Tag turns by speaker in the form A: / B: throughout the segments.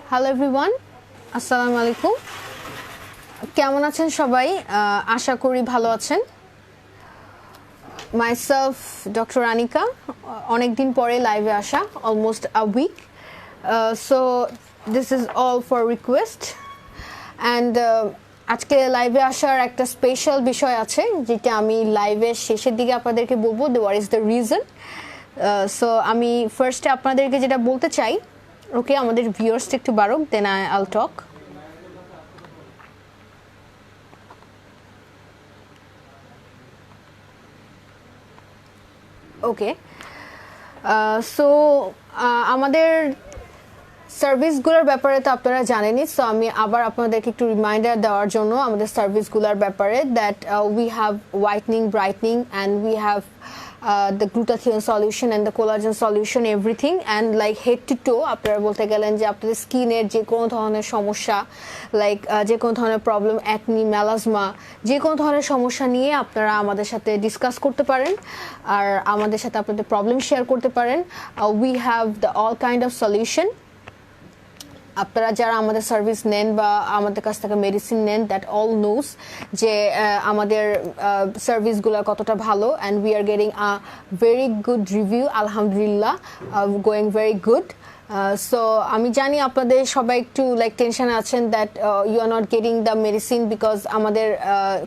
A: Hello everyone, আসসালামু আলাইকুম। কেমন আছেন সবাই? আশা করি ভালো আছেন। মাইসেলফ ডক্টর আনিকা, অনেক দিন পরে লাইভে আসা, almost a week. So this is all for request. And আজকে লাইভে আসার একটা স্পেশাল বিষয় আছে, যেটা আমি লাইভের শেষের দিকে আপনাদেরকে বলবো, what is the reason. So আমি ফার্স্টে আপনাদেরকে যেটা বলতে চাই, ওকে আমাদের ভিউয়ার্সটা একটু বাড়ুক, দেন আইল টক। ওকে, সো আমাদের সার্ভিসগুলোর ব্যাপারে তো আপনারা জানেনই। সো আমি আবার আপনাদেরকে একটু রিমাইন্ডার দেওয়ার জন্য আমাদের সার্ভিসগুলোর ব্যাপারে, that we have whitening, brightening, and we have the glutathione solution and the collagen solution, everything, and like head to toe আপনারা বলতে গেলেন যে আপনাদের স্কিনের যে কোনো ধরনের সমস্যা, লাইক যে কোনো ধরনের প্রবলেম, অ্যাকনি, মেলাজমা, যে কোনো ধরনের সমস্যা নিয়ে আপনারা আমাদের সাথে ডিসকাস করতে পারেন আর আমাদের সাথে আপনাদের প্রবলেম শেয়ার করতে পারেন। We have the all kind of solution. আপনারা যারা আমাদের সার্ভিস নেন বা আমাদের কাছ থেকে মেডিসিন নেন, দ্যাট অল নোজ যে আমাদের সার্ভিসগুলো কতটা ভালো, and we are getting a very good review, আলহামদুলিল্লাহ, গোয়িং ভেরি গুড। সো আমি জানি আপনাদের সবাই একটু লাইক টেনশনে আছেন, that you are not getting the medicine, because আমাদের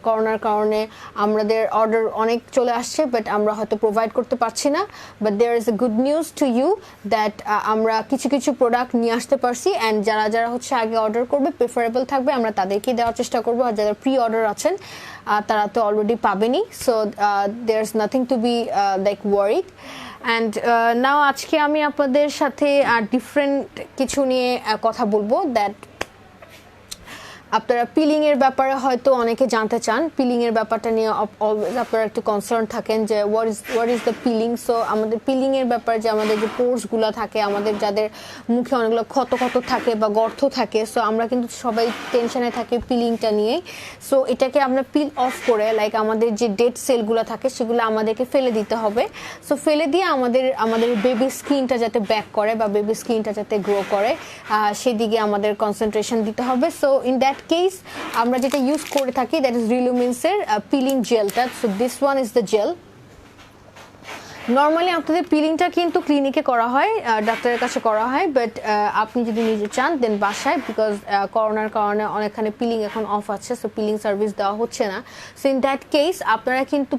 A: করোনার কারণে আমাদের অর্ডার অনেক চলে আসছে, বাট আমরা হয়তো প্রোভাইড করতে পারছি না। But there is a good news to you, that আমরা কিছু কিছু প্রোডাক্ট নিয়ে আসতে পারছি, অ্যান্ড যারা যারা হচ্ছে আগে অর্ডার করবে, প্রেফারেবল থাকবে, আমরা তাদেরকে দেওয়ার চেষ্টা করবো। আর যারা প্রি অর্ডার আছেন তারা তো অলরেডি পাবেনই। So there is nothing to be like worried. And now আজকে আমি আপনাদের সাথে ডিফারেন্ট কিছু নিয়ে কথা বলবো, দ্যাট আপনারা পিলিংয়ের ব্যাপারে হয়তো অনেকে জানতে চান। পিলিংয়ের ব্যাপারটা নিয়ে অলওয়েজ আপনারা একটু কনসার্ন থাকেন যে what is the peeling. So আমাদের পিলিংয়ের ব্যাপারে যে আমাদের যে পোর্সগুলো থাকে, আমাদের যাদের মুখে অনেকগুলো ক্ষত থাকে বা গর্ত থাকে, সো আমরা কিন্তু সবাই টেনশনে থাকি পিলিংটা নিয়ে। সো এটাকে আমরা পিল অফ করে, লাইক আমাদের যে ডেড সেলগুলো থাকে সেগুলো আমাদেরকে ফেলে দিতে হবে। সো ফেলে দিয়ে আমাদের বেবি স্কিনটা যাতে ব্যাক করে বা বেবি স্কিনটা যাতে গ্রো করে, সেদিকে আমাদের কনসেন্ট্রেশন দিতে হবে। সো ইন দ্যাট কেস আমরা যেটা ইউজ করে থাকি, দ্যাট ইজ রিলুমিন্সের পিলিং জেলটা। So this one is the gel. Normally আপনাদের পিলিংটা কিন্তু ক্লিনিকে করা হয়, ডাক্তারের কাছে করা হয়, বাট আপনি যদি নিজে চান দেন বাসায়, বিকজ করোনার কারণে অনেকখানে পিলিং এখন অফ আছে, সো পিলিং সার্ভিস দেওয়া হচ্ছে না। সো ইন দ্যাট কেস আপনারা কিন্তু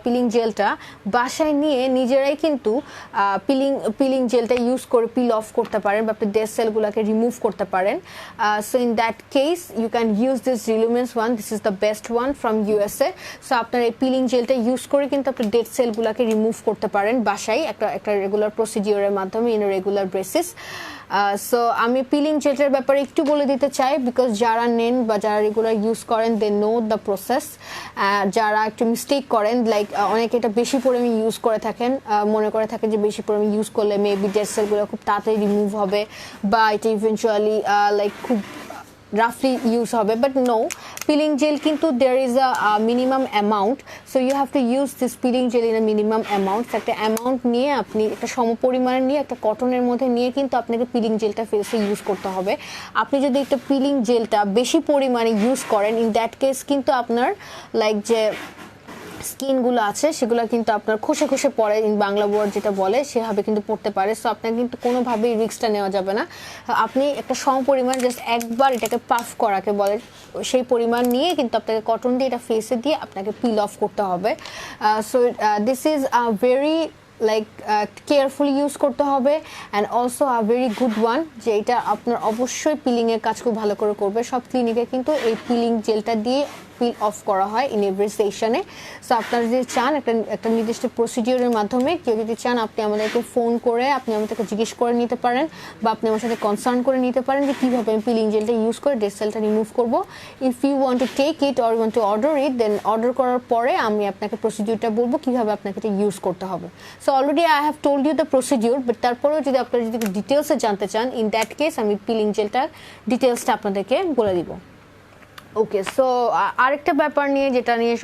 A: পিলিং জেলটা বাসায় নিয়ে নিজেরাই কিন্তু পিলিং জেলটা ইউজ করে পিল অফ করতে পারেন বা আপনি ডেড সেলগুলোকে রিমুভ করতে পারেন। So in that case you can use this Relumins one, this is the best one from USA. So আপনার এই পিলিং জেলটা ইউজ করে কিন্তু আপনি ডেড সেলগুলোকে রিমুভ করতে পারেন বাসায় একটা রেগুলার প্রসিডিওরের মাধ্যমে, ইন রেগুলার বেসিস। সো আমি পিলিং জেলের ব্যাপারে একটু বলে দিতে চাই, বিকজ যারা নেন বা যারা রেগুলার ইউজ করেন, দে নো দ্য প্রসেস। যারা একটু মিস্টেক করেন, লাইক অনেকে এটা বেশি পরিমাণে ইউজ করে থাকেন, মনে করে থাকেন যে বেশি পরিমাণে ইউজ করলে মেবি ডেড সেলগুলো খুব তাড়াতাড়ি রিমুভ হবে বা এটা ইভেনচুয়ালি লাইক খুব রাফলি ইউজ হবে, বাট নো, পিলিং জেল কিন্তু there is a minimum amount, so you have to use this peeling gel in a minimum amount। একটা অ্যামাউন্ট নিয়ে আপনি একটা সমপরিমাণে নিয়ে একটা কটনের মধ্যে নিয়ে কিন্তু আপনাকে পিলিং জেলটা ফেসে ইউজ করতে হবে। আপনি যদি একটা পিলিং জেলটা বেশি পরিমাণে ইউজ করেন, ইন দ্যাট কেস কিন্তু আপনার লাইক যে স্কিনগুলো আছে সেগুলো কিন্তু আপনার খসে খসে পড়ে, ইন বাংলা ওয়ার্ড যেটা বলে সেভাবে কিন্তু পড়তে পারে। সো আপনার কিন্তু কোনোভাবেই রিস্কটা নেওয়া যাবে না। আপনি একটা সম পরিমাণ জাস্ট একবার এটাকে পাফ করাকে বলে, সেই পরিমাণ নিয়ে কিন্তু আপনাকে কটন দিয়ে এটা ফেসে দিয়ে আপনাকে পিল অফ করতে হবে। So this is a very like carefully use করতে হবে, and also a very good one, যে এটা আপনার অবশ্যই পিলিংয়ের কাজ খুব ভালো করে করবে। সব ক্লিনিকে কিন্তু এই পিলিং জেলটা দিয়ে পিল অফ করা হয় ইন এভরি সেশনে। সো আপনারা যদি চান একটা নির্দিষ্ট প্রসিডিওরের মাধ্যমে, কেউ যদি চান আপনি আমাদেরকে ফোন করে আপনি আমাদেরকে জিজ্ঞেস করে নিতে পারেন বা আপনি আমার সাথে কনসার্ন করে নিতে পারেন যে কীভাবে আমি পিলিং জেলটা ইউজ করে ডেড সেলটা রিমুভ করবো। If you want to take it or want to order it, then order করার পরে আমি আপনাকে প্রসিডিওরটা বলবো কীভাবে আপনাকে এটা ইউজ করতে হবে। So already I have told you the procedure, but তারপরেও যদি আপনারা যদি ডিটেলসে জানতে চান, ইন দ্যাট কেস আমি পিলিং জেলটার ডিটেলসটা আপনাদেরকে বলে দিব। ওকে, সো আরেকটা ব্যাপার নিয়ে যেটা নিয়ে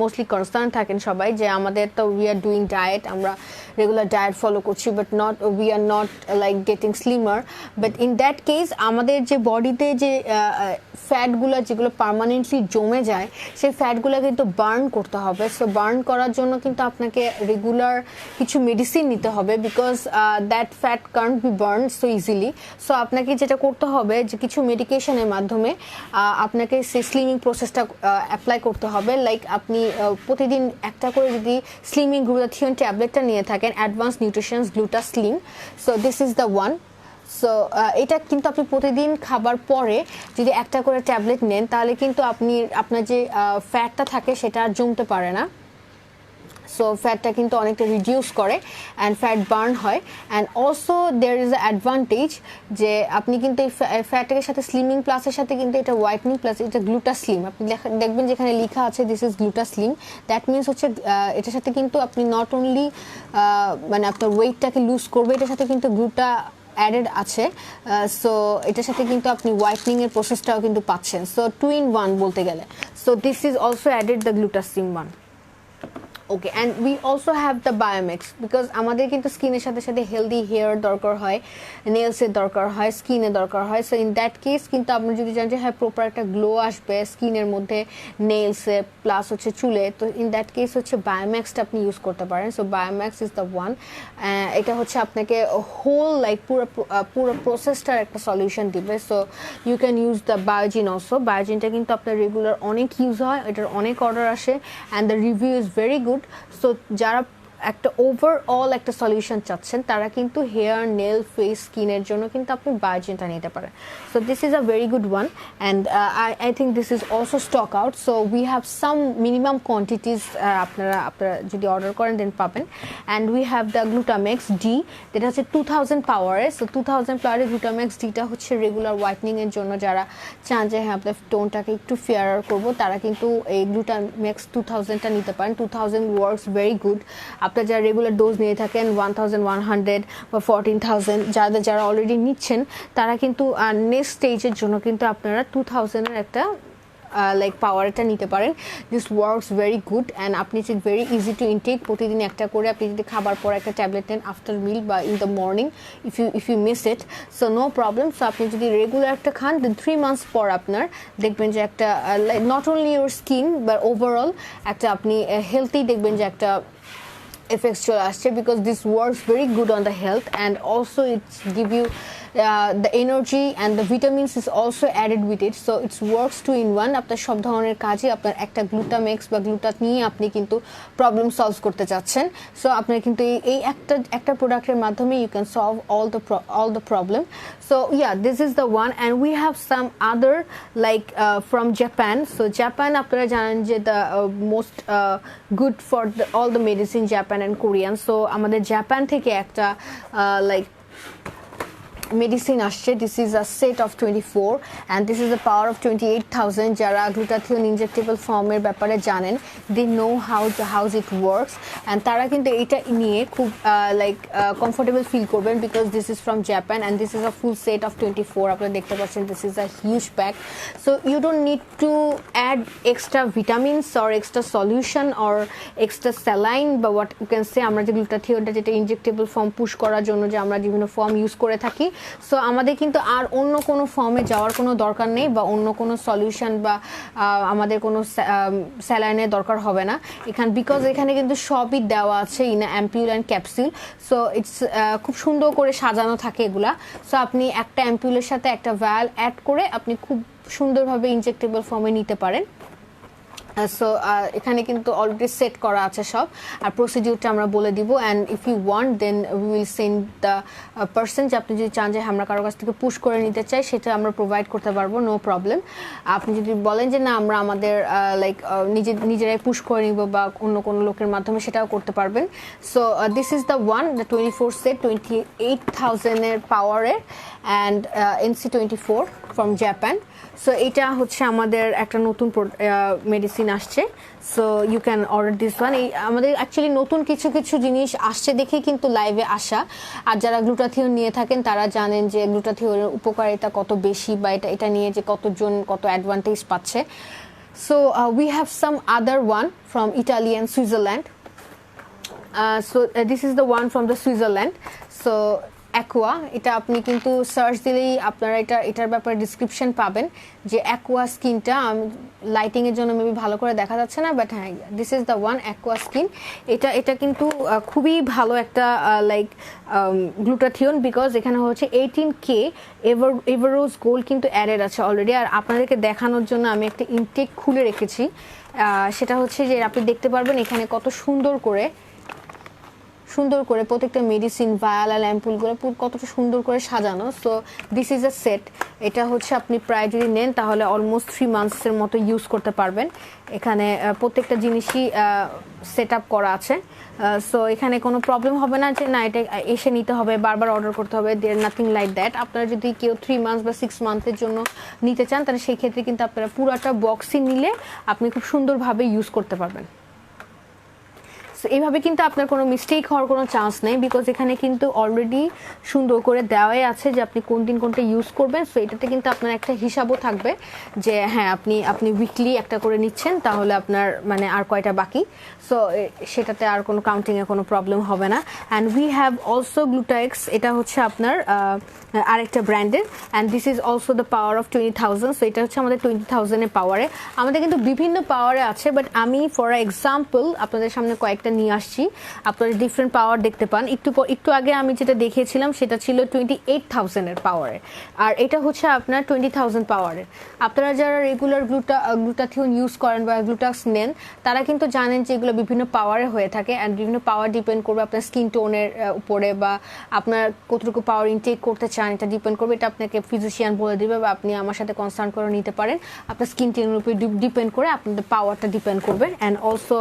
A: মোস্টলি কনসার্ন থাকেন সবাই, যে আমাদের তো উই আর ডুইং ডায়েট, আমরা রেগুলার ডায়েট ফলো করছি, but we are not like getting slimmer. But in that case আমাদের যে বডিতে যে ফ্যাটগুলো যেগুলো পার্মানেন্টলি জমে যায়, সেই ফ্যাটগুলো কিন্তু বার্ন করতে হবে। সো বার্ন করার জন্য কিন্তু আপনাকে রেগুলার কিছু মেডিসিন নিতে হবে, because that fat can't be burn so easily. So আপনাকে যেটা করতে হবে যে কিছু মেডিকেশনের মাধ্যমে আপনাকে সেই স্লিমিং প্রসেসটা অ্যাপ্লাই করতে হবে। লাইক আপনি প্রতিদিন একটা করে যদি স্লিমিং গ্লুটাথিয়ন ট্যাবলেটটা নিয়ে থাকেন, advance nutritions গ্লুটা slim, so this is the one. So এটা কিন্তু আপনি প্রতিদিন খাবার পরে যদি একটা করে ট্যাবলেট নেন, তাহলে কিন্তু আপনার যে ফ্যাটটা থাকে সেটা আর জমতে পারে না। সো ফ্যাটটা কিন্তু অনেকটা রিডিউস করে অ্যান্ড ফ্যাট বার্ন হয়। And also there is a advantage যে আপনি কিন্তু এই ফ্যাটের সাথে স্লিমিং প্লাসের সাথে কিন্তু এটা হোয়াইটনিং প্লাস এটা গ্লুটা স্লিম, আপনি দেখবেন যেখানে লেখা আছে this is গ্লুটা slim, that means হচ্ছে এটার সাথে কিন্তু আপনি নট অনলি মানে আপনার ওয়েটটাকে লুজ করবে, এটার সাথে কিন্তু গ্লুটা অ্যাডেড আছে। সো এটার সাথে কিন্তু আপনি হোয়াইটনিং এর প্রসেসটাও কিন্তু পাচ্ছেন। সো 2 in 1 বলতে গেলে। So this is also added the glutathione 1। Okay, and we also have the Biomax, because আমাদের কিন্তু স্কিনের সাথে সাথে হেলদি হেয়ার দরকার হয়, নেলসের দরকার হয়, স্কিনের দরকার হয়। সো ইন দ্যাট কেস কিন্তু আপনি যদি জানেন যে হ্যাঁ প্রপার একটা গ্লো আসবে স্কিনের মধ্যে, নেলসে প্লাস হচ্ছে চুলে, তো ইন দ্যাট কেস হচ্ছে বায়োম্যাক্সটা আপনি ইউজ করতে পারেন। So Biomax is the one. এটা হচ্ছে আপনাকে হোল লাইক পুরো প্রসেসটার একটা সলিউশন দিবে। So you can use the Biozin also. বায়োজিনটা কিন্তু আপনার রেগুলার অনেক ইউজ হয়, এটার অনেক অর্ডার আসে and the review is very good. So যারা একটা ওভারঅল একটা সলিউশন চাচ্ছেন, তারা কিন্তু হেয়ার, নেল, ফেস, স্কিনের জন্য কিন্তু আপনি বায়োজিনটা নিতে পারেন। So this is a very good one and I think this is also stock out. So we have some minimum quantities, আপনারা যদি অর্ডার করেন দেন পাবেন। And we have the Glutamax D, যেটা হচ্ছে 2000 পাওয়ারের। সো 2000 পাওয়ারের গ্লুটামেক্স ডিটা হচ্ছে রেগুলার হোয়াইটনিংয়ের জন্য, যারা চান যে হ্যাঁ আপনার টোনটাকে একটু ফেয়ারার করবো, তারা কিন্তু এই গ্লুটামেক্স 2000টা নিতে পারেন। 2000 ওয়ার্কস ভেরি গুড। আপনার যারা রেগুলার ডোজ নিয়ে থাকেন 1100 বা 14000, যারা অলরেডি নিচ্ছেন, তারা কিন্তু নেক্সট স্টেজের জন্য কিন্তু আপনারা 2000-এর একটা লাইক পাওয়ারটা নিতে পারেন। This works very good and আপনি ভেরি ইজি টু ইনটেক। প্রতিদিন একটা করে আপনি যদি খাবার পর একটা ট্যাবলেট নেন আফটার মিল বা in the morning, if you miss it, so no problem. So আপনি যদি রেগুলার একটা খান, দেন 3 months পর আপনার দেখবেন যে একটা নট অনলি ইউর স্কিন বা ওভারঅল একটা আপনি হেলথি দেখবেন যে একটা effects চলে আসছে, because this works very good on the health and also it's give you the energy and the vitamins is also added with it, so it works 2 in 1. আপনার সব ধরনের কাজে আপনার একটা গ্লুটামেক্স বা গ্লুটাথ নিয়ে আপনি কিন্তু প্রবলেম সলভ করতে চাচ্ছেন। সো আপনার কিন্তু এই একটা প্রোডাক্টের মাধ্যমে you can solve all the problem. So yeah, this is the one and we have some other like from Japan. So Japan আপনারা জানেন যে the most good for all the medicine Japan and Korean. So আমাদের Japan থেকে একটা like medicine আসছে, this is a set of 24 and this is the power of 28,000. যারা glutathione injectable ফর্মের ব্যাপারে জানেন, they know how it works and তারা কিন্তু এটা নিয়ে খুব like comfortable feel করবেন, because this is from Japan and this is a full set of 24. আপনারা দেখতে পাচ্ছেন this is a huge pack, so you don't need to add extra vitamins or extra solution or extra saline বা what you can say. আমরা যে গ্লুটাথিয়নটা যেটা injectable form push করার জন্য যে আমরা বিভিন্ন ফর্ম ইউজ করে থাকি, সো আমাদের কিন্তু আর অন্য কোনো ফর্মে যাওয়ার কোনো দরকার নেই বা অন্য কোনো সলিউশন বা আমাদের কোনো স্যালাইনের দরকার হবে না এখানে, বিকজ এখানে কিন্তু সবই দেওয়া আছে in ampoule and capsule. So it's খুব সুন্দর করে সাজানো থাকে এগুলা। সো আপনি একটা অ্যাম্পিউলের সাথে একটা ভায়াল অ্যাড করে আপনি খুব সুন্দরভাবে ইনজেক্টেবল ফর্মে নিতে পারেন। সো এখানে কিন্তু অলরেডি সেট করা আছে সব, আর প্রসিডিউরটা আমরা বলে দিব and if you want then we will send the person, যে আপনি যদি চান যে আমরা কারো কাছ থেকে পুশ করে নিতে চাই সেটা আমরা প্রোভাইড করতে পারবো, নো প্রবলেম। আপনি যদি বলেন যে না আমরা আমাদের লাইক নিজেরাই পুশ করে নিব বা অন্য কোনো লোকের মাধ্যমে, সেটাও করতে পারবেন। So this is the one, the 24 set 28,000-এর পাওয়ারের and NC24 from Japan. So এটা হচ্ছে আমাদের একটা নতুন মেডিসিন আসছে, so you can order this one. এই আমাদের অ্যাকচুয়ালি নতুন কিছু কিছু জিনিস আসছে দেখেই কিন্তু লাইভে আসা। আর যারা গ্লুটাথিওন নিয়ে থাকেন তারা জানেন যে গ্লুটাথিওনের উপকারিতা কত বেশি, বা এটা নিয়ে যে কতজন কত অ্যাডভান্টেজ পাচ্ছে। So we have some other one from Italy and Switzerland. This is the one from the Switzerland. So aqua, এটা আপনি কিন্তু সার্চ দিলেই আপনারা এটার ব্যাপারে ডিসক্রিপশন পাবেন যে অ্যাকোয়া স্কিনটা, লাইটিংয়ের জন্য মেবি ভালো করে দেখা যাচ্ছে না, বাট হ্যাঁ this is the one aqua skin. এটা কিন্তু খুবই ভালো একটা লাইক গ্লুটাথিওন, বিকজ এখানে হচ্ছে 18K এভারোজ গোল্ড কিন্তু অ্যাডেড আছে অলরেডি। আর আপনাদেরকে দেখানোর জন্য আমি একটা ইনটেক খুলে রেখেছি, সেটা হচ্ছে যে আপনি দেখতে পারবেন এখানে কত সুন্দর করে প্রত্যেকটা মেডিসিন ভায়াল আর অ্যাম্পুলগুলো কতটা সুন্দর করে সাজানো। So this is a set. এটা হচ্ছে আপনি প্রায় যদি নেন তাহলে অলমোস্ট 3 মান্থসের মতো ইউজ করতে পারবেন। এখানে প্রত্যেকটা জিনিসই সেট আপ করা আছে। সো এখানে কোনো প্রবলেম হবে না যে না এটা এসে নিতে হবে, বারবার অর্ডার করতে হবে, দেয়ার নাথিং লাইক দ্যাট। আপনারা যদি কেউ 3 মান্থস বা 6 মান্থের জন্য নিতে চান তাহলে সেই ক্ষেত্রে কিন্তু আপনারা পুরাটা বক্সই নিলে আপনি খুব সুন্দরভাবে ইউজ করতে পারবেন। এইভাবে কিন্তু আপনার কোনো মিস্টেক হওয়ার কোনো চান্স নেই, বিকজ এখানে কিন্তু অলরেডি সুন্দর করে দেওয়াই আছে যে আপনি কোন দিন কোনটা ইউজ করবেন। সো এটাতে কিন্তু আপনার একটা হিসাবও থাকবে যে হ্যাঁ আপনি উইকলি একটা করে নিচ্ছেন, তাহলে আপনার মানে আর কয়টা বাকি। সো সেটাতে আর কোনো কাউন্টিংয়ে কোনো প্রবলেম হবে না। অ্যান্ড উই হ্যাভ অলসো গ্লুটাএক্স, এটা হচ্ছে আপনার আরেকটা ব্র্যান্ডের, and this is also the power of 20,000। So এটা হচ্ছে আমাদের 20,000-এর পাওয়ারে। আমাদের কিন্তু বিভিন্ন পাওয়ারে আছে, বাট আমি ফর এক্সাম্পল আপনাদের সামনে কয়েকটা নিয়ে আসছি, আপনারা ডিফারেন্ট পাওয়ার দেখতে পান। একটু আগে আমি যেটা দেখিয়েছিলাম সেটা ছিল 28,000-এর পাওয়ারে, আর এটা হচ্ছে আপনার 20,000 পাওয়ারের। আপনারা যারা রেগুলার গ্লুটাথিওন ইউজ করেন বা গ্লুটাক্স নেন তারা কিন্তু জানেন যে এগুলো বিভিন্ন পাওয়ারে হয়ে থাকে, অ্যান্ড বিভিন্ন পাওয়ার ডিপেন্ড করবে আপনার স্কিন টোনের উপরে, বা আপনার কতটুকু পাওয়ার ইনটেক করতে চান এটা ডিপেন্ড করবে। এটা আপনাকে ফিজিশিয়ান বলে দিবে, বা আপনি আমার সাথে কনসাল্ট করে নিতে পারেন। আপনার স্কিন টোনের উপরে ডিপেন্ড করে আপনাদের পাওয়ারটা ডিপেন্ড করবে, and also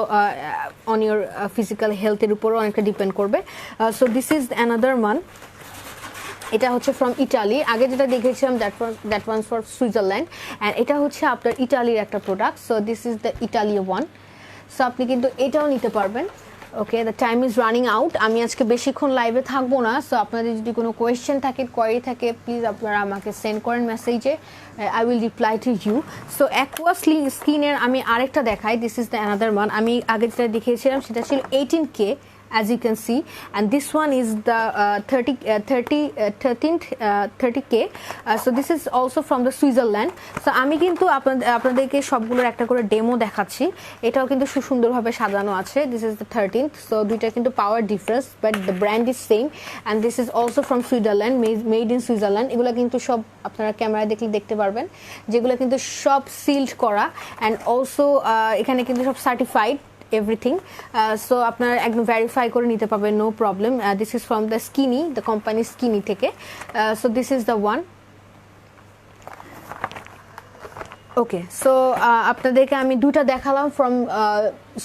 A: on your physical হেলথের উপরও অনেকটা ডিপেন্ড করবে। So this is another one. এটা হচ্ছে ফ্রম ইটালি। আগে যেটা দেখেছিলাম that one for Switzerland, and এটা হচ্ছে আপনার ইটালির একটা product. So this is the Italy one. So আপনি কিন্তু এটাও নিতে পারবেন। Okay, the time is running out. আমি আজকে বেশিক্ষণ লাইভে থাকবো না। সো আপনাদের যদি কোনো কোয়েশ্চেন থাকে, কোয়ারি থাকে, প্লিজ আপনারা আমাকে সেন্ড করেন মেসেজে, I will reply to you. So aqua স্কিনের আমি আরেকটা দেখাই। This is the another one. আমি আগে যেটা দেখিয়েছিলাম সেটা ছিল 18K, as you can see, and this one is the 30K. So this is also from the Switzerland. So আমি কিন্তু আপনাদেরকে সবগুলোর একটা করে ডেমো দেখাচ্ছি। এটাও কিন্তু সুন্দরভাবে সাজানো আছে। This is the 13th. So দুইটা কিন্তু পাওয়ার difference, but the brand is same, and this is also from Switzerland, made in Switzerland. এগুলো কিন্তু সব আপনারা ক্যামেরায় দেখলে দেখতে পারবেন যেগুলো কিন্তু সব সিলড করা, and also এখানে কিন্তু সব সার্টিফাইড এভরিথিং। সো আপনারা একদম ভেরিফাই করে নিতে পারবেন, no problem. This is from the Skinny, the company Skinny থেকে। So this is the one. Okay, so আপনাদেরকে আমি দুটা দেখালাম from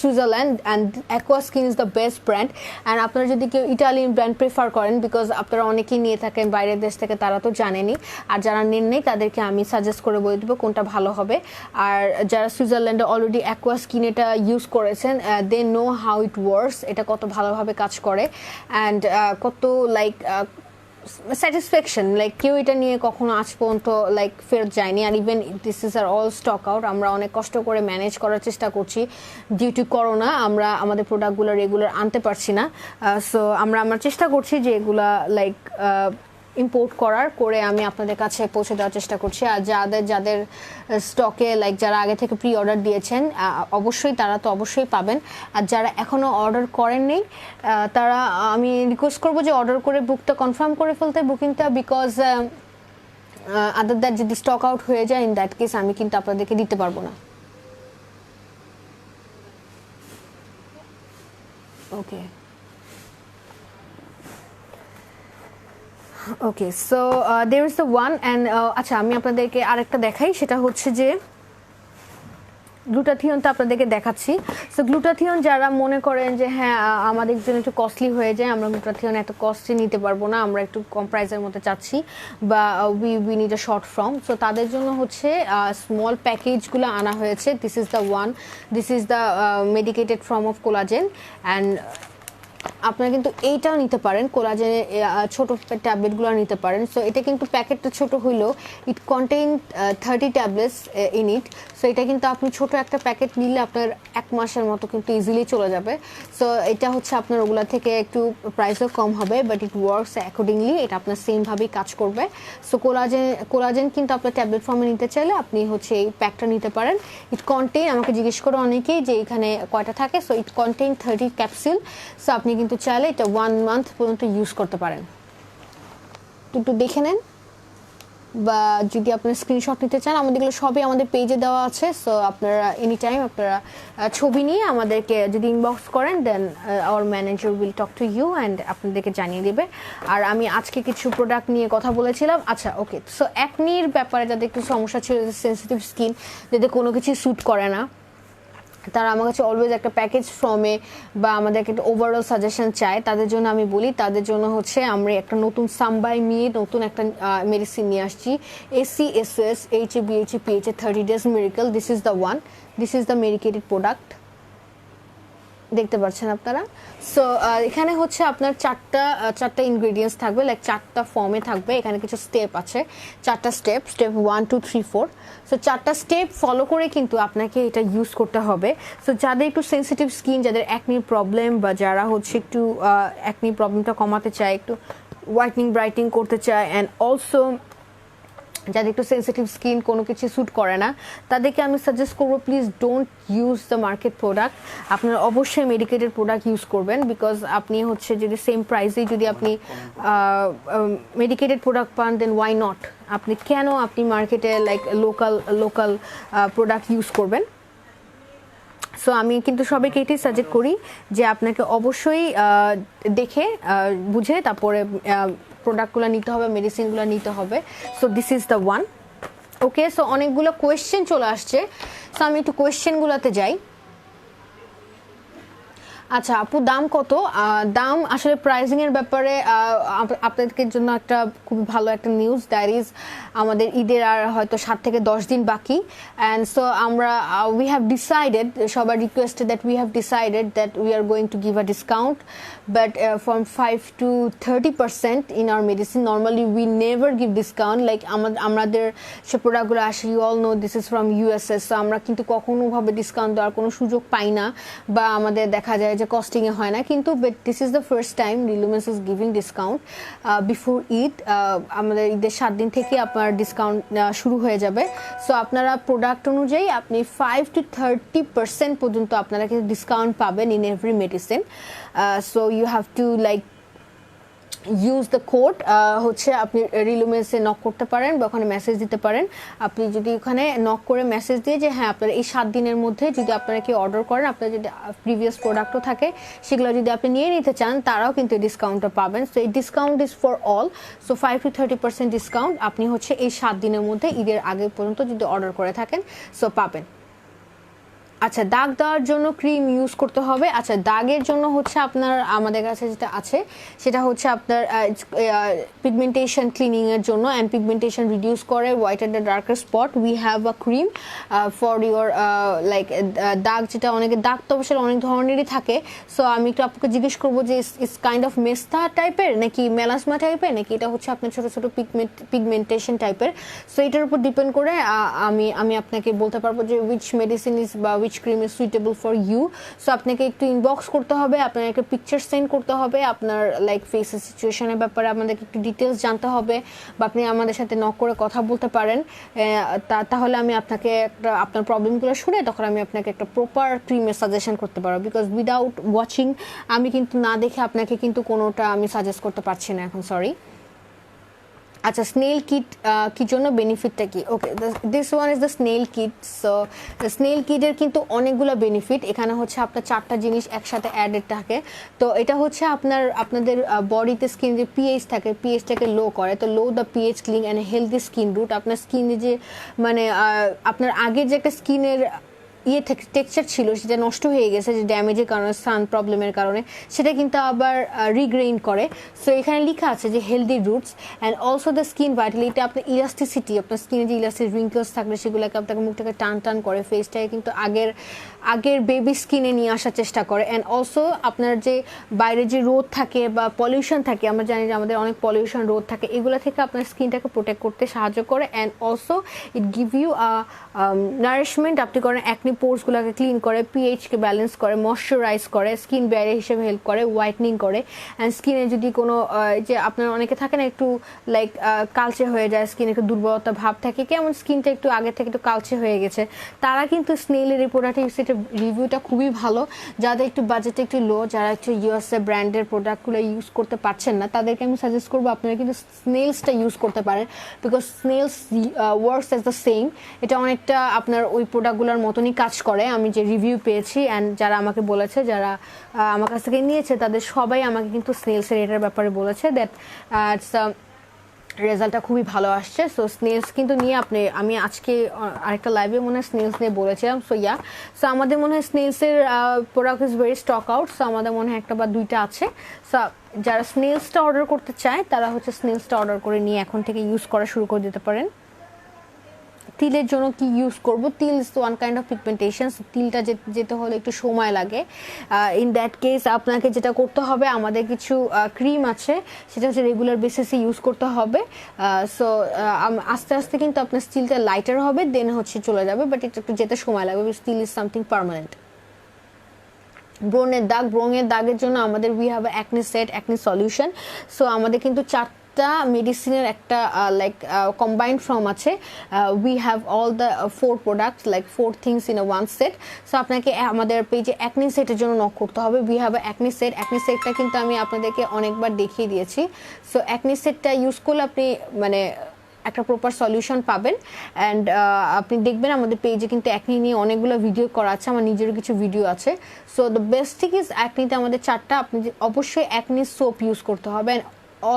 A: Switzerland, and Aqua Skin is the best brand. And আপনারা যদি কেউ ইটালিয়ান ব্র্যান্ড প্রেফার করেন, বিকজ আপনারা অনেকেই নিয়ে থাকেন বাইরের দেশ থেকে, তারা তো জানেনই। আর যারা নেন নেই তাদেরকে আমি সাজেস্ট করে বলে দেবো কোনটা ভালো হবে। আর যারা সুইজারল্যান্ডে অলরেডি অ্যাকোয়া স্কিন এটা ইউজ করেছেন, they know how it works, এটা কত ভালোভাবে কাজ করে, অ্যান্ড কত লাইক স্যাটিসফ্যাকশন, লাইক কেউ এটা নিয়ে কখনো আজ পর্যন্ত লাইক ফেরত যায়নি। আর even this is are all stock out. আমরা অনেক কষ্ট করে ম্যানেজ করার চেষ্টা করছি, ডিউ টু করোনা আমরা আমাদের প্রোডাক্টগুলো রেগুলার আনতে পারছি না। সো আমরা চেষ্টা করছি যে এগুলা লাইক ইম্পোর্ট করে আমি আপনাদের কাছে পৌঁছে দেওয়ার চেষ্টা করছি। আর যাদের স্টকে লাইক যারা আগে থেকে প্রি অর্ডার দিয়েছেন অবশ্যই তারা তো অবশ্যই পাবেন। আর যারা এখনও অর্ডার করেননি তারা আমি রিকোয়েস্ট করবো যে অর্ডার করে বুকটা কনফার্ম করে ফেলতে, বুকিংটা, বিকজ আদার দ্যাট যদি স্টক আউট হয়ে যায়, ইন দ্যাট কেস আমি কিন্তু আপনাদেরকে দিতে পারবো না। Okay, okay, so there is the one. And আচ্ছা আমি আপনাদেরকে আরেকটা দেখাই, সেটা হচ্ছে যে গ্লুটাথিয়ন তো আপনাদেরকে দেখাচ্ছি। সো গ্লুটাথিয়ন যারা মনে করেন যে হ্যাঁ আমাদের জন্য একটু কস্টলি হয়ে যায়, আমরা গ্লুটাথিয়ন এত কস্টলি নিতে পারবো না, আমরা একটু কম প্রাইসের মধ্যে চাচ্ছি বা we need a short form, so তাদের জন্য হচ্ছে স্মল প্যাকেজগুলো আনা হয়েছে। This is the one, this is the medicated form of collagen. And আপনারা কিন্তু এইটাও নিতে পারেন, কোলাজেনের ছোট ট্যাবলেটগুলো নিতে পারেন। সো এটা কিন্তু প্যাকেটটা ছোট হইলেও it contain 30 tablets in it. So এটা কিন্তু আপনি ছোট একটা প্যাকেট নিলে আপনার 1 মাসের মতো কিন্তু ইজিলি চলে যাবে। সো এটা হচ্ছে আপনার ওগুলা থেকে একটু প্রাইসও কম হবে, বাট ইট ওয়ার্কস অ্যাকর্ডিংলি, এটা আপনার সেমভাবেই কাজ করবে। সো কোলাজেন কিন্তু আপনার ট্যাবলেট ফর্মে নিতে চাইলে আপনি হচ্ছে এই প্যাকটা নিতে পারেন। ইট কন্টেইন, আমাকে জিজ্ঞেস করে অনেকেই যে এখানে কয়টা থাকে, so it contain 30 capsule. So আপনি কিন্তু চাইলে এটা 1 মান্থ পর্যন্ত ইউজ করতে পারেন। একটু দেখে নেন, বা যদি আপনার স্ক্রিনশট নিতে চান, আমাদের এগুলো সবই আমাদের পেজে দেওয়া আছে। সো আপনারা এনি টাইম আপনারা ছবি নিয়ে আমাদেরকে যদি ইনবক্স করেন, then our manager will talk to you and আপনাদেরকে জানিয়ে দেবে। আর আমি আজকে কিছু প্রোডাক্ট নিয়ে কথা বলেছিলাম। আচ্ছা ওকে, সো অ্যাকনির ব্যাপারে যাদের একটু সমস্যা ছিল, সেন্সিটিভ স্কিন, যাদের কোনো কিছু স্যুট করে না, তারা আমার কাছে অলওয়েজ একটা প্যাকেজ ফর্মে বা আমাদেরকে একটা ওভারঅল সাজেশন চায়, তাদের জন্য আমি বলি, তাদের জন্য হচ্ছে আমরা একটা নতুন সাম্বাই নিয়ে নতুন একটা মেডিসিন নিয়ে আসছি, ACSS HA BHA PHA 30 days miracle। This is the one, this is the medicated product, দেখতে পাচ্ছেন আপনারা। সো এখানে হচ্ছে আপনার চারটা ইনগ্রেডিয়েন্টস থাকবে, লাইক 4টা ফর্মে থাকবে। এখানে কিছু স্টেপ আছে, 4টা স্টেপ 1 2 3 4। সো 4টা স্টেপ ফলো করে কিন্তু আপনাকে এটা ইউজ করতে হবে। সো যাদের একটু সেন্সিটিভ স্কিন, যাদের অ্যাকনির প্রবলেম, বা যারা হচ্ছে একটু অ্যাকনি প্রবলেমটা কমাতে চায়, একটু হোয়াইটনিং ব্রাইটনিং করতে চায়, অ্যান্ড অলসো যাদের একটু সেন্সিটিভ স্কিন, কোনো কিছু স্যুট করে না, তাদেরকে আমি সাজেস্ট করবো please don't use the market product. আপনারা অবশ্যই মেডিকেটেড প্রোডাক্ট ইউজ করবেন, বিকজ আপনি হচ্ছে যদি সেম প্রাইসেই যদি আপনি মেডিকেটেড প্রোডাক্ট পান, দেন ওয়াই নট, আপনি কেন আপনি মার্কেটে লাইক লোকাল প্রোডাক্ট ইউজ করবেন। সো আমি কিন্তু সবাইকে এটাই সাজেস্ট করি যে আপনাকে অবশ্যই দেখে বুঝে তারপরে প্রোডাক্টগুলো নিতে হবে, মেডিসিনগুলো নিতে হবে। So this is the one. Okay, so অনেকগুলো কোয়েশ্চেন চলে আসছে, সো আমি একটু কোয়েশ্চেনগুলোতে যাই। আচ্ছা আপু, দাম কত? দাম আসলে প্রাইসিং এর ব্যাপারে আপনাদের জন্য একটা খুব ভালো একটা নিউজ, দ্যাট ইজ আমাদের ঈদের আর হয়তো 7 থেকে 10 দিন বাকি। অ্যান্ড সো আমরা উই হ্যাভ ডিসাইডেড, সবার রিকোয়েস্টে that we have decided that we are going to give a discount, but from 5 to 30% in our medicine. Normally we never give discount, like আমাদের সে প্রোডাক্টগুলো আসে, you all know this is from USA. So আমরা কিন্তু কখনোভাবে discount দেওয়ার কোনো সুযোগ পাই না, বা আমাদের দেখা যায় যে কস্টিং এ হয় না। কিন্তু but this is the first time Relumens is giving discount before Eid. আমাদের ঈদের 7 দিন থেকে আপনার ডিসকাউন্ট শুরু হয়ে যাবে। সো আপনারা প্রোডাক্ট অনুযায়ী আপনি 5 to 30% পর্যন্ত আপনারা কিন্তু ডিসকাউন্ট পাবেন in every medicine. So you have to like use the code, হচ্ছে আপনি রিলুমেন্সে নক করতে পারেন বা ওখানে মেসেজ দিতে পারেন। আপনি যদি ওখানে নক করে মেসেজ দিয়ে যে হ্যাঁ আপনারা এই 7 দিনের মধ্যে যদি আপনারা কেউ অর্ডার করেন, আপনার যদি প্রিভিয়াস প্রোডাক্টও থাকে সেগুলো যদি আপনি নিয়ে নিতে চান, তারাও কিন্তু এই ডিসকাউন্টটা পাবেন। সো এই discount is for all. So 5 to 30% discount আপনি হচ্ছে এই 7 দিনের মধ্যে ঈদের আগে পর্যন্ত যদি অর্ডার করে থাকেন, সো পাবেন। আচ্ছা, দাগ দেওয়ার জন্য ক্রিম ইউজ করতে হবে। আচ্ছা, দাগের জন্য হচ্ছে আপনার আমাদের কাছে যেটা আছে সেটা হচ্ছে আপনার পিগমেন্টেশন ক্লিনিং এর জন্য, অ্যান্ড পিগমেন্টেশন রিডিউস করে, white and darker spot. We have a cream for your like দাগ, যেটা অনেকে দাগ তো অবশ্যই অনেক ধরনেরই থাকে। সো আমি একটু আপনাকে জিজ্ঞেস করবো যে ইস কাইন্ড অফ মেস্তা টাইপের, নাকি মেলাসমা টাইপের, নাকি এটা হচ্ছে আপনার ছোটো ছোটো পিগমেন্টেশন টাইপের। সো এটার উপর ডিপেন্ড করে আমি আপনাকে বলতে পারবো যে উইচ মেডিসিন ইজ বা which cream is suitable for you. So আপনাকে একটু ইনবক্স করতে হবে, আপনার একটা পিকচার সেন্ড করতে হবে আপনার লাইক ফেসের সিচুয়েশনের ব্যাপারে আমাদেরকে একটু ডিটেলস জানতে হবে, বা আপনি আমাদের সাথে নক করে কথা বলতে পারেন। তাহলে আমি আপনাকে একটা আপনার প্রবলেমগুলো শুনে তখন আমি আপনাকে একটা প্রপার ক্রিমের সাজেশন করতে পারবো, বিকজ উইদাউট ওয়াচিং আমি কিন্তু না দেখে আপনাকে কিন্তু কোনোটা আমি সাজেস্ট করতে পারছি না এখন, সরি। আচ্ছা, স্নেল কিট কি জন্য, বেনিফিটটা কি? Okay, this one is the snail kit. So snail কিটের কিন্তু অনেকগুলো বেনিফিট। এখানে হচ্ছে আপনার 4টা জিনিস একসাথে অ্যাডেড থাকে। তো এটা হচ্ছে আপনাদের বডিতে স্কিন যে পিএইচ থাকে, পিএইচটাকে লো করে। তো low the pH clean and healthy skin root. আপনার স্কিনে যে মানে আপনার আগে যে একটা স্কিনের টেক্সচার ছিল সেটা নষ্ট হয়ে গেছে, যে ড্যামেজের কারণে, সান প্রবলেমের কারণে, সেটা কিন্তু আবার রিগ্রেইন করে। সো এখানে লেখা আছে যে healthy roots and also the skin Vitality, আপনার ইলাস্টিসিটি, আপনার স্কিনে যে ইলাস্টিক রিঙ্কলস থাকলে সেগুলোকে আপনাকে মুখটাকে টান টান করে, ফেসটাকে কিন্তু আগের বেবি স্কিনে নিয়ে আসার চেষ্টা করে। অ্যান্ড অলসো আপনার যে বাইরে যে রোদ থাকে বা পলিউশন থাকে, আমরা জানি যে আমাদের অনেক পলিউশন, রোদ থাকে, এগুলো থেকে আপনার স্কিনটাকে প্রোটেক্ট করতে সাহায্য করে। And also it give you nourishment, আপনি করেন অ্যাকনি পোর্সগুলোকে ক্লিন করে, পিএইচকে ব্যালেন্স করে, ময়শ্চারাইজ করে, স্কিন ব্যারিয়ার হিসেবে হেল্প করে, হোয়াইটনিং করে। অ্যান্ড স্কিনে যদি কোনো যে আপনার অনেকে থাকে না একটু লাইক কালচে হয়ে যায়, স্কিনে একটু দুর্বলতা ভাব থাকে, কেমন স্কিনটা একটু আগে থেকে একটু কালচে হয়ে গেছে, তারা কিন্তু স্নেলের এই প্রোডাক্টের রিভিউটা খুবই ভালো। যাদের একটু বাজেট একটু লো, যারা একটু ইউএসএ ব্র্যান্ডের প্রোডাক্টগুলো ইউজ করতে পারছেন না, তাদেরকে আমি সাজেস্ট করবো আপনারা কিন্তু স্নেলসটা ইউজ করতে পারেন, because snails works as the same. এটা অনেকটা আপনার ওই প্রোডাক্টগুলোর মতনই কাজ করে, আমি যে রিভিউ পেয়েছি অ্যান্ড যারা আমাকে বলেছে, যারা আমার কাছ থেকে নিয়েছে, তাদের সবাই আমাকে কিন্তু স্নেলসের এটার ব্যাপারে বলেছে দ্যাট রেজাল্টটা খুবই ভালো আসছে। সো স্নেলস কিন্তু নিয়ে আমি আজকে আরেকটা লাইভে মনে হয় স্নেলস নিয়ে বলেছিলাম। সো আমাদের মনে হয় স্নেলসের product is very stock out. So আমাদের মনে হয় একটা বা দুইটা আছে। সো যারা স্নেলসটা অর্ডার করতে চায় তারা হচ্ছে স্নেলসটা অর্ডার করে নিয়ে এখন থেকে ইউজ করা শুরু করে দিতে পারেন। তিলের জন্য কি ইউজ করব? তিল is one kind of pigmentation. তিলটা যেতে হলে একটু সময় লাগে। ইন দ্যাট কেস আপনাকে যেটা করতে হবে, আমাদের কিছু ক্রিম আছে, সেটা হচ্ছে রেগুলার বেসিসে ইউজ করতে হবে। সো আস্তে আস্তে কিন্তু আপনার স্টিলটা লাইটার হবে, দেন হচ্ছে চলে যাবে, বাট এটা একটু যেতে সময় লাগবে। Still is something permanent. ব্রণের দাগের জন্য আমাদের we have acne set, acne solution. So আমাদের কিন্তু মেডিসিনের একটা লাইক কম্বাইন্ড ফর্ম আছে। We have all the 4 products, like 4 things in one set. So আপনাকে আমাদের পেজে অ্যাকনি সেটের জন্য নক করতে হবে। উই হ্যাভ অ্যাকনি সেটটা কিন্তু আমি আপনাদেরকে অনেকবার দেখিয়ে দিয়েছি। সো অ্যাকনি সেটটা ইউজ করলে আপনি মানে একটা প্রপার সলিউশন পাবেন। অ্যান্ড আপনি দেখবেন আমাদের পেজে কিন্তু অ্যাকনি নিয়ে অনেকগুলো ভিডিও করা আছে, আমার নিজেরও কিছু ভিডিও আছে। So the best thing is অ্যাকনিতে আমাদের 4টা, আপনি অবশ্যই অ্যাকনি সোপ ইউজ করতে হবে, and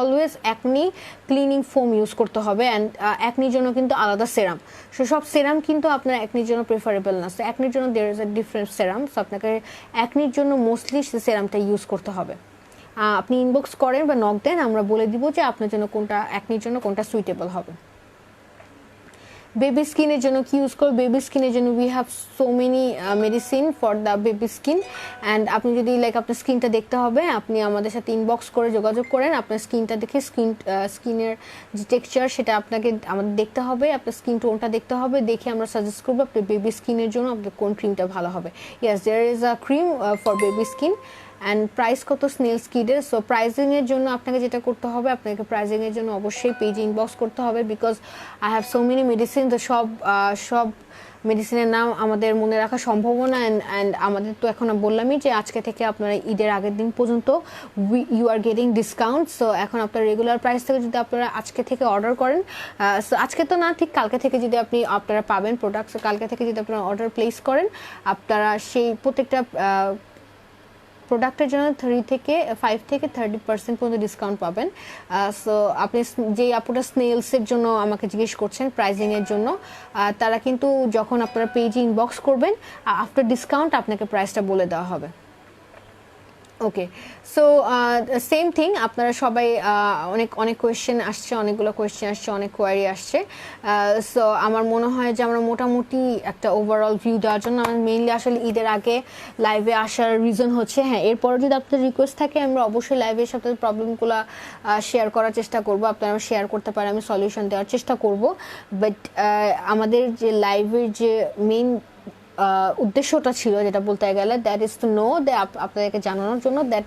A: always acne cleaning foam use করতে হবে। অ্যান্ড অ্যাকনির জন্য কিন্তু আলাদা সেরাম। সব সেরাম কিন্তু আপনার অ্যাকনির জন্য প্রেফারেবল না। সো অ্যাকনির জন্য there is a different serum. So আপনাকে অ্যাকনির জন্য মোস্টলি সে সেরামটা ইউজ করতে হবে। আপনি ইনবক্স করেন বা নক দেন, আমরা বলে দিব যে আপনার জন্য কোনটা, অ্যাকনির জন্য কোনটা সুইটেবল হবে। বেবি স্কিনের জন্য কি ইউজ করব? বেবি স্কিনের জন্য we have so many medicine for the baby skin. And আপনি যদি লাইক আপনার স্কিনটা দেখতে হবে, আপনি আমাদের সাথে ইনবক্স করে যোগাযোগ করেন। আপনার স্কিনটা দেখে স্কিনের যে টেক্সচার সেটা আপনাকে আমাদের দেখতে হবে, আপনার স্কিন টোনটা দেখতে হবে, দেখে আমরা সাজেস্ট করবো আপনার বেবি স্কিনের জন্য আপনার কোন ক্রিমটা ভালো হবে। Yes, there is a cream for baby skin. And price কত স্নেল স্কিনের? সো প্রাইজিংয়ের জন্য আপনাকে যেটা করতে হবে, আপনাকে প্রাইজিংয়ের জন্য অবশ্যই পেজে ইনবক্স করতে হবে, because I have so many medicine. তো সব মেডিসিনের নাম আমাদের মনে রাখা সম্ভব না। অ্যান্ড আমাদের তো এখন বললামই যে আজকে থেকে আপনারা ঈদের আগের দিন পর্যন্ত you are getting discount. So এখন আপনার রেগুলার প্রাইস থেকে যদি আপনারা আজকে থেকে অর্ডার করেন, সো আজকে তো না, ঠিক কালকে থেকে যদি আপনারা পাবেন প্রোডাক্ট। সো কালকে থেকে যদি আপনারা অর্ডার প্লেস করেন, আপনারা সেই প্রত্যেকটা প্রোডাক্টের জন্য 5 থেকে 30% পর্যন্ত ডিসকাউন্ট পাবেন। সো আপনি যে আপুটা স্নেলসের জন্য আমাকে জিজ্ঞেস করছেন প্রাইজিংয়ের জন্য, তারা কিন্তু যখন আপনারা পেজে ইনবক্স করবেন, আফটার ডিসকাউন্ট আপনাকে প্রাইসটা বলে দেওয়া হবে। ওকে, সো সেম থিং, আপনারা সবাই অনেক কোয়েশ্চেন আসছে, অনেকগুলো কোয়েশ্চেন আসছে, অনেক কোয়ারি আসছে। সো আমার মনে হয় যে আমরা মোটামুটি একটা ওভারঅল ভিউ দেওয়ার জন্য, আমার মেইনলি আসলে ঈদের আগে লাইভে আসার রিজন হচ্ছে, হ্যাঁ, এরপরে যদি আপনাদের রিকোয়েস্ট থাকে আমরা অবশ্যই লাইভের সাথে প্রবলেমগুলো শেয়ার করার চেষ্টা করবো, আপনারা শেয়ার করতে পারেন, আমি সলিউশন দেওয়ার চেষ্টা করব। বাট আমাদের যে লাইভের যে মেইন উদ্দেশ্যটা ছিল, যেটা বলতে গেলে, that is to know that, আপনাদেরকে জানানোর জন্য that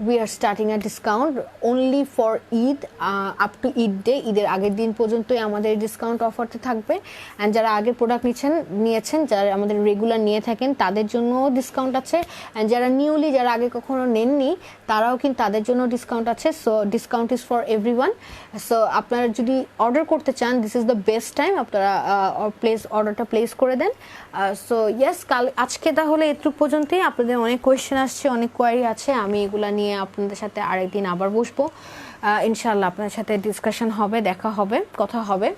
A: we are starting a discount only for Eid, up to Eid day. ঈদের আগের দিন পর্যন্তই আমাদের ডিসকাউন্ট অফারটা থাকবে। অ্যান্ড যারা আগে প্রোডাক্ট নিয়েছেন, যারা আমাদের রেগুলার নিয়ে থাকেন, তাদের জন্য ডিসকাউন্ট আছে। অ্যান্ড যারা নিউলি, যারা আগে কখনো নেননি, তারাও কিন্তু তাদের জন্য ডিসকাউন্ট আছে। So discount is for everyone. So আপনারা যদি অর্ডার করতে চান, this is the best time, আপনারা অর্ডারটা প্লেস করে দেন। সো ইয়েস, আজকে তাহলে এটুকু পর্যন্তই। আপনাদের অনেক কোয়েশ্চেন আসছে, অনেক কোয়ারি আছে, আমি এগুলা নিয়ে আপনাদের সাথে আরেকদিন আবার বসবো ইনশাআল্লাহ। আপনার সাথে ডিসকাশন হবে, দেখা হবে, কথা হবে।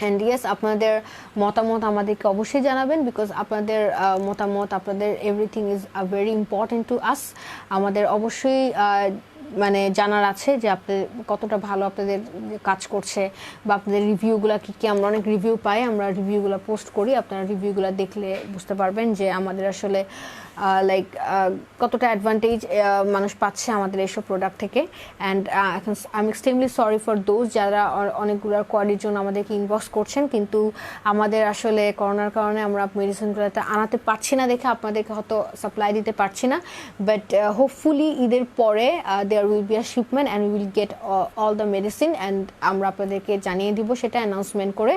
A: অ্যান্ড ইয়েস, আপনাদের মতামত আমাদেরকে অবশ্যই জানাবেন, বিকজ আপনাদের মতামত, আপনাদের everything is very important to us. আমাদের অবশ্যই মানে জানার আছে যে আপনাদের কতটা ভালো আপনাদের কাজ করছে, বা আপনাদের রিভিউগুলো কী কী। আমরা অনেক রিভিউ পাই, আমরা রিভিউগুলো পোস্ট করি, আপনারা রিভিউগুলো দেখলে বুঝতে পারবেন যে আমাদের আসলে লাইক কতটা অ্যাডভান্টেজ মানুষ পাচ্ছে আমাদের এইসব প্রোডাক্ট থেকে। অ্যান্ড এখন I am extremely sorry for those যারা অনেকগুলো কোয়ারির জন্য আমাদেরকে ইনবক্স করছেন, কিন্তু আমাদের আসলে করোনার কারণে আমরা মেডিসিনগুলোতে আনাতে পারছি না দেখে আপনাদেরকে হয়তো সাপ্লাই দিতে পারছি না। বাট হোপফুলি ঈদের পরে there will be a shipment and we will get all the medicine, and আমরা আপনাদেরকে জানিয়ে দিব সেটা অ্যানাউন্সমেন্ট করে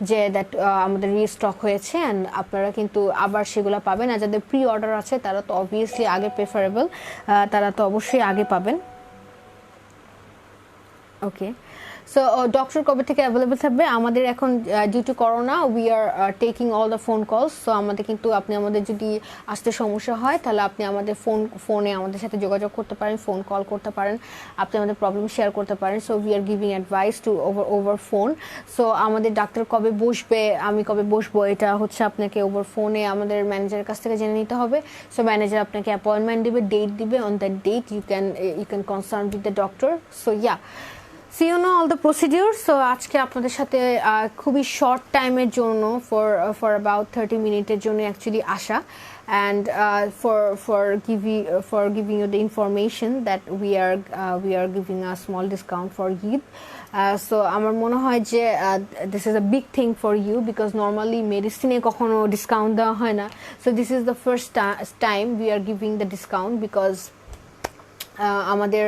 A: যে দ্যাট আমাদের রিস্টক হয়েছে, অ্যান্ড আপনারা কিন্তু আবার সেগুলো পাবেন। আর যাদের প্রি অর্ডার আছে তারা তো অবভিয়াসলি আগে প্রেফারেবল, তারা তো অবশ্যই আগে পাবেন। ওকে, সো ডক্টর কবে থেকে অ্যাভেলেবল থাকবে? আমাদের এখন due to corona we are taking all the phone calls. So আমাদের কিন্তু আপনি আমাদের যদি আসতে সমস্যা হয় তাহলে আপনি আমাদের ফোনে আমাদের সাথে যোগাযোগ করতে পারেন, ফোন কল করতে পারেন, আপনি আমাদের প্রবলেম শেয়ার করতে পারেন। So we are giving advice to over phone. So আমাদের ডাক্তার কবে বসবে, আমি কবে বসবো, এটা হচ্ছে আপনাকে ওভার ফোনে আমাদের ম্যানেজারের কাছ থেকে জেনে নিতে হবে। সো ম্যানেজার আপনাকে অ্যাপয়েন্টমেন্ট দিবে, ডেট দিবে, on that date you can consult with the doctor. So yeah, so you know all the procedure. So আজকে আপনাদের সাথে খুবই শর্ট টাইমের জন্য ফর অ্যাবাউট 30 মিনিটের জন্য অ্যাকচুয়ালি আসা, and for giving you the information that we are giving a small discount for Eid. So আমার মনে হয় যে this is a big thing for you, because normally medicine কখনো ডিসকাউন্ট দেওয়া হয় না। So this is the first time we are giving the discount, because আমাদের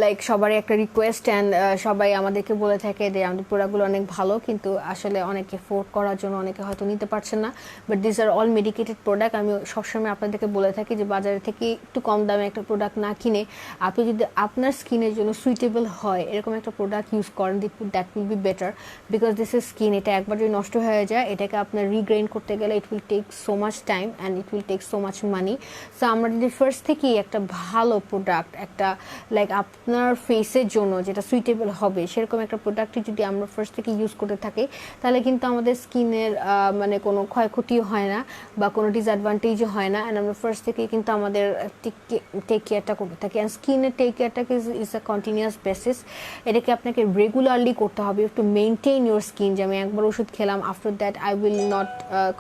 A: like সবারই একটা রিকোয়েস্ট, অ্যান্ড সবাই আমাদেরকে বলে থাকে যে আমাদের প্রোডাক্টগুলো অনেক ভালো, কিন্তু আসলে অনেকে এফোর্ড করার জন্য অনেকে হয়তো নিতে পারছেন না। But this are all medicated product. আমি সবসময় আপনাদেরকে বলে থাকি যে বাজারে থেকে একটু কম দামে একটা প্রোডাক্ট না কিনে আপনি যদি আপনার স্কিনের জন্য সুইটেবল হয় এরকম একটা প্রোডাক্ট ইউজ করেন, that will be better, because this is skin. এটা একবার যদি নষ্ট হয়ে যায় এটাকে আপনার রিগ্রেইন করতে গেলে it will take so much time and it will take so much money. So আমরা যদি ফার্স্ট থেকেই একটা ভালো প্রোডাক্ট, একটা লাইক আপনার ফেসের জন্য যেটা সুইটেবল হবে সেরকম একটা প্রোডাক্টই যদি আমরা ফার্স্ট থেকে ইউজ করতে থাকি, তাহলে কিন্তু আমাদের স্কিনের মানে কোনো ক্ষয়ক্ষতিও হয় না বা কোনো ডিসঅ্যাডভান্টেজও হয় না। অ্যান্ড আমরা ফার্স্ট থেকেই কিন্তু আমাদের টেক কেয়ারটা করতে থাকি। অ্যান্ড স্কিনের টেক কেয়ারটাকে ইজ আ কন্টিনিউয়াস বেসিস। এটাকে আপনাকে রেগুলারলি করতে হবে, একটু মেনটেন ইউর স্কিন। যে আমি একবার ওষুধ খেলাম, after that I will not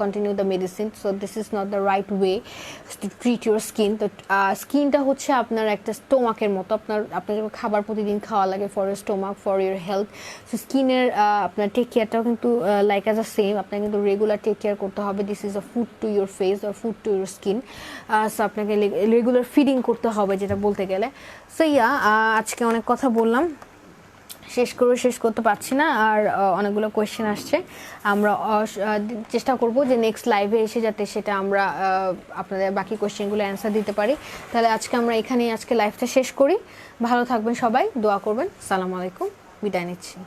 A: continue the medicine. So this is not the right way to treat your skin. তো স্কিনটা হচ্ছে আপনার একটা স্টোমাকের মতো, আপনার খাবার প্রতিদিন খাওয়া লাগে for your stomach, for your health. So স্কিনের আপনার টেক কেয়ারটাও কিন্তু লাইক অ্যাজ আ সেম, আপনাকে কিন্তু রেগুলার টেক কেয়ার করতে হবে। This is a food to your face or food to your skin. So আপনাকে রেগুলার ফিডিং করতে হবে, যেটা বলতে গেলে। সো ইয়া, আজকে অনেক কথা বললাম, শেষ করতে পারছি না, আর অনেকগুলো কোয়েশ্চেন আসছে। আমরা চেষ্টা করব যে নেক্সট লাইভে এসে যাতে সেটা আমরা আপনাদের বাকি কোয়েশ্চেনগুলো অ্যান্সার দিতে পারি। তাহলে আজকে আমরা এখানেই লাইভটা শেষ করি। ভালো থাকবেন সবাই, দোয়া করবেন। আসসালামু আলাইকুম, বিদায় নিচ্ছি।